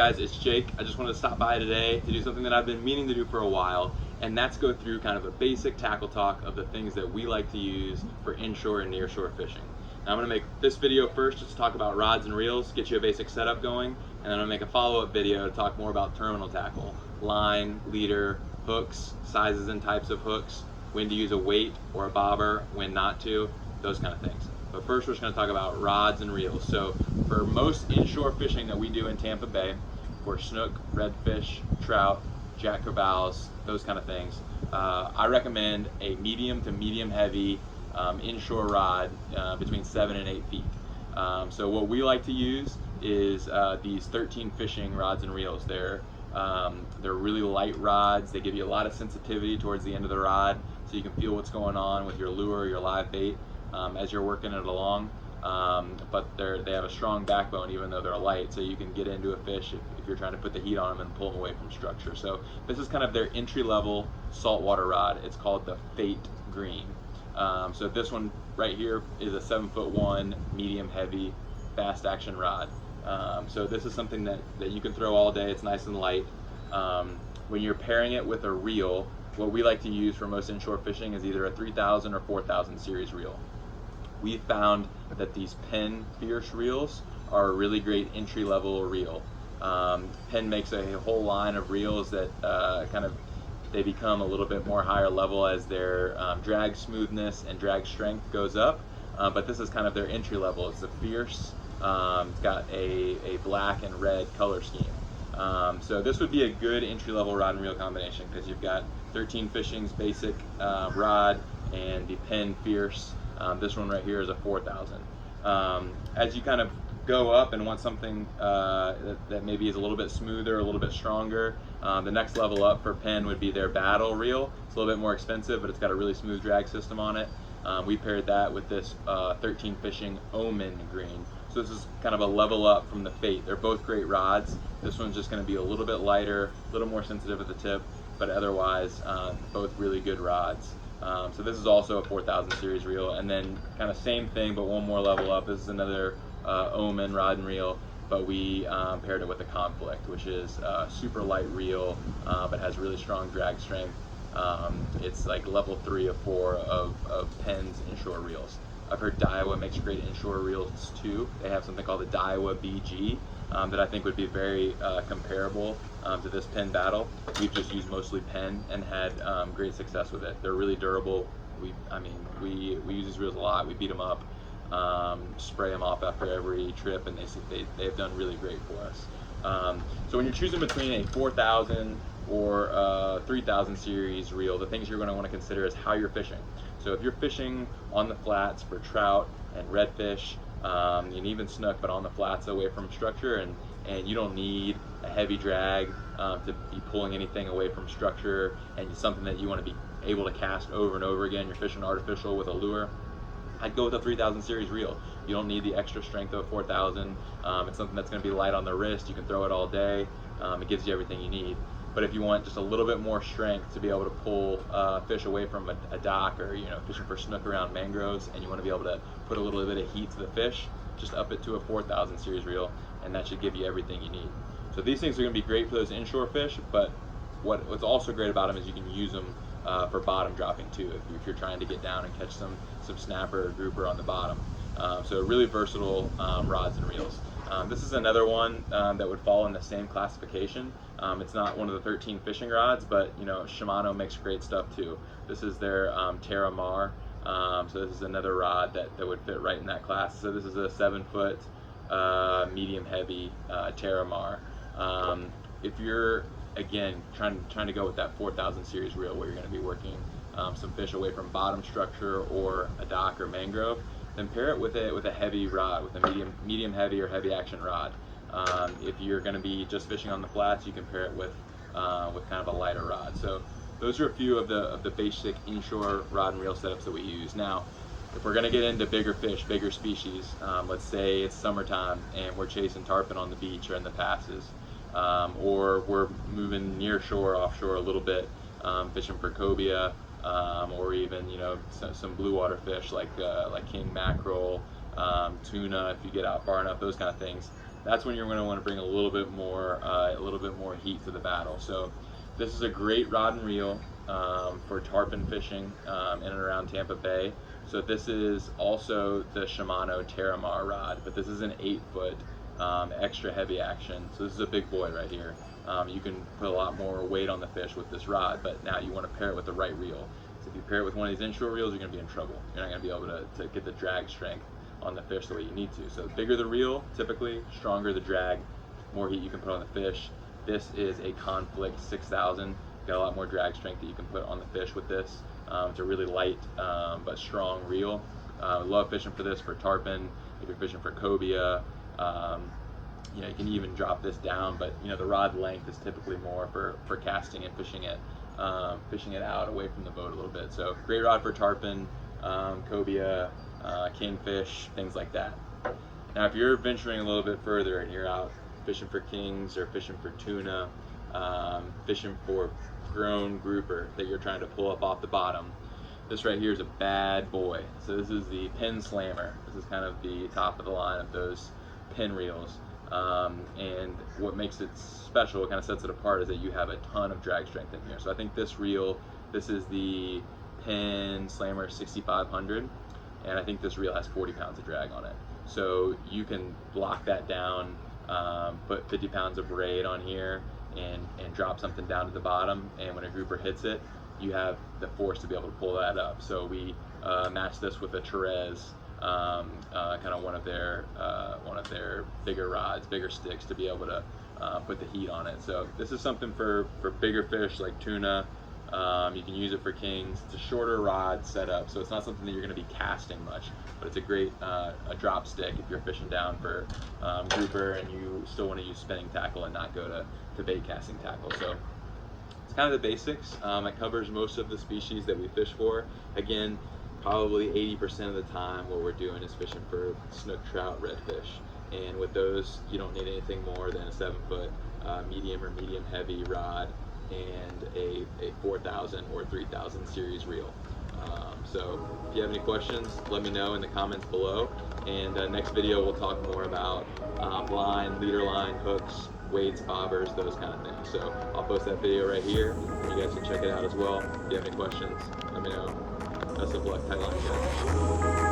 guys, it's Jake. I just wanted to stop by today to do something that I've been meaning to do for a while, and that's go through kind of a basic tackle talk of the things that we like to use for inshore and nearshore fishing. Now I'm going to make this video first just to talk about rods and reels, get you a basic setup going, and then I'm going to make a follow-up video to talk more about terminal tackle, line, leader, hooks, sizes and types of hooks, when to use a weight or a bobber, when not to, those kind of things. But first we're just going to talk about rods and reels. So for most inshore fishing that we do in Tampa Bay, for snook, redfish, trout, jack crevalles, those kind of things, I recommend a medium to medium heavy inshore rod between 7 and 8 feet. So what we like to use is these 13 fishing rods and reels. They're really light rods. They give you a lot of sensitivity towards the end of the rod, so you can feel what's going on with your lure, your live bait, as you're working it along. But they have a strong backbone even though they're light, so you can get into a fish if you're trying to put the heat on them and pull them away from structure. So this is kind of their entry-level saltwater rod. It's called the Fate Green. So this one right here is a 7'1" medium heavy fast action rod. So this is something that you can throw all day. It's nice and light. When you're pairing it with a reel, what we like to use for most inshore fishing is either a 3000 or 4000 series reel. We found that these Penn Fierce reels are a really great entry-level reel. Penn makes a whole line of reels that they become a little bit more higher level as their drag smoothness and drag strength goes up. But this is kind of their entry level. It's a Fierce. It's got a black and red color scheme. So this would be a good entry-level rod and reel combination because you've got 13 Fishing's basic rod and the Penn Fierce. This one right here is a 4000. As you kind of go up and want something that maybe is a little bit smoother, a little bit stronger, the next level up for Penn would be their Battle reel. It's a little bit more expensive, but it's got a really smooth drag system on it. We paired that with this 13 Fishing Omen Green. So this is kind of a level up from the Fate. They're both great rods. This one's just going to be a little bit lighter, a little more sensitive at the tip, but otherwise both really good rods. So this is also a 4000 series reel, and then kind of same thing but one more level up. This is another Omen rod and reel, but we paired it with a Conflict, which is a super light reel but has really strong drag strength. It's like level 3 or 4 of Penn's inshore reels. I've heard Daiwa makes great inshore reels too. They have something called the Daiwa BG that I think would be very comparable to this Penn Battle. We've just used mostly Penn and had great success with it. They're really durable. We use these reels a lot. We beat them up, spray them off after every trip, and they've done really great for us. So when you're choosing between a 4000 or 3000 series reel, the things you're going to want to consider is how you're fishing. So if you're fishing on the flats for trout and redfish and even snook, but on the flats away from structure, and you don't need a heavy drag to be pulling anything away from structure, and it's something that you want to be able to cast over and over again, you're fishing artificial with a lure, I'd go with a 3000 series reel. You don't need the extra strength of a 4000. It's something that's going to be light on the wrist. You can throw it all day. It gives you everything you need. But if you want just a little bit more strength to be able to pull fish away from a dock, or fishing for snook around mangroves, and you want to be able to put a little bit of heat to the fish, just up it to a 4000 series reel, and that should give you everything you need. So these things are going to be great for those inshore fish, but what's also great about them is you can use them for bottom dropping too, if you're trying to get down and catch some snapper or grouper on the bottom. So really versatile rods and reels. This is another one that would fall in the same classification. It's not one of the 13 fishing rods, but Shimano makes great stuff too. This is their Terramar. So this is another rod that would fit right in that class. So this is a 7-foot medium heavy Terramar. If you're again trying to go with that 4000 series reel where you're going to be working some fish away from bottom structure or a dock or mangrove, then pair it with a heavy rod, with a medium heavy or heavy action rod. If you're going to be just fishing on the flats, you can pair it with kind of a lighter rod. So those are a few of the basic inshore rod and reel setups that we use. Now, if we're going to get into bigger fish, bigger species, let's say it's summertime and we're chasing tarpon on the beach or in the passes, or we're moving near shore, offshore a little bit, fishing for cobia, or even some blue water fish like king mackerel, tuna if you get out far enough, those kind of things. that's when you're going to want to bring a little bit more heat to the battle. So this is a great rod and reel for tarpon fishing in and around Tampa Bay. So this is also the Shimano Terramar rod, but this is an 8-foot extra heavy action. So this is a big boy right here. You can put a lot more weight on the fish with this rod, but now you want to pair it with the right reel. So if you pair it with one of these inshore reels, you're going to be in trouble. You're not going to be able to get the drag strength on the fish the way you need to. So the bigger the reel, typically, stronger the drag, more heat you can put on the fish. This is a Conflict 6000. Got a lot more drag strength that you can put on the fish with this. It's a really light but strong reel. Love fishing for this for tarpon. If you're fishing for cobia, you know, you can even drop this down, but you know, the rod length is typically more for casting and fishing it out away from the boat a little bit. So great rod for tarpon, cobia, kingfish, things like that. Now if you're venturing a little bit further and you're out fishing for kings or fishing for tuna, fishing for grown grouper that you're trying to pull up off the bottom, this right here is a bad boy. So this is the Pin Slammer. This is kind of the top of the line of those pin reels. And what makes it special, what kind of sets it apart, is that you have a ton of drag strength in here. So I think this reel, this is the Pin Slammer 6500, and I think this reel has 40 pounds of drag on it. So you can lock that down, put 50 pounds of braid on here, and drop something down to the bottom, and when a grouper hits it, you have the force to be able to pull that up. So we match this with a Therese, kind of one of their bigger rods, bigger sticks, to be able to put the heat on it. So this is something for bigger fish like tuna. You can use it for kings. It's a shorter rod setup, so it's not something that you're going to be casting much, but it's a great a drop stick if you're fishing down for grouper and you still want to use spinning tackle and not go to bait casting tackle. So it's kind of the basics. It covers most of the species that we fish for. Again, probably 80% of the time what we're doing is fishing for snook, trout, redfish, and with those you don't need anything more than a 7-foot medium or medium heavy rod and a 4000 or 3000 series reel. So if you have any questions, let me know in the comments below, and next video we'll talk more about line, leader line, hooks, weights, bobbers, those kind of things. So I'll post that video right here, and you guys can check it out as well. If you have any questions, let me know. Best of luck, tight line, guys.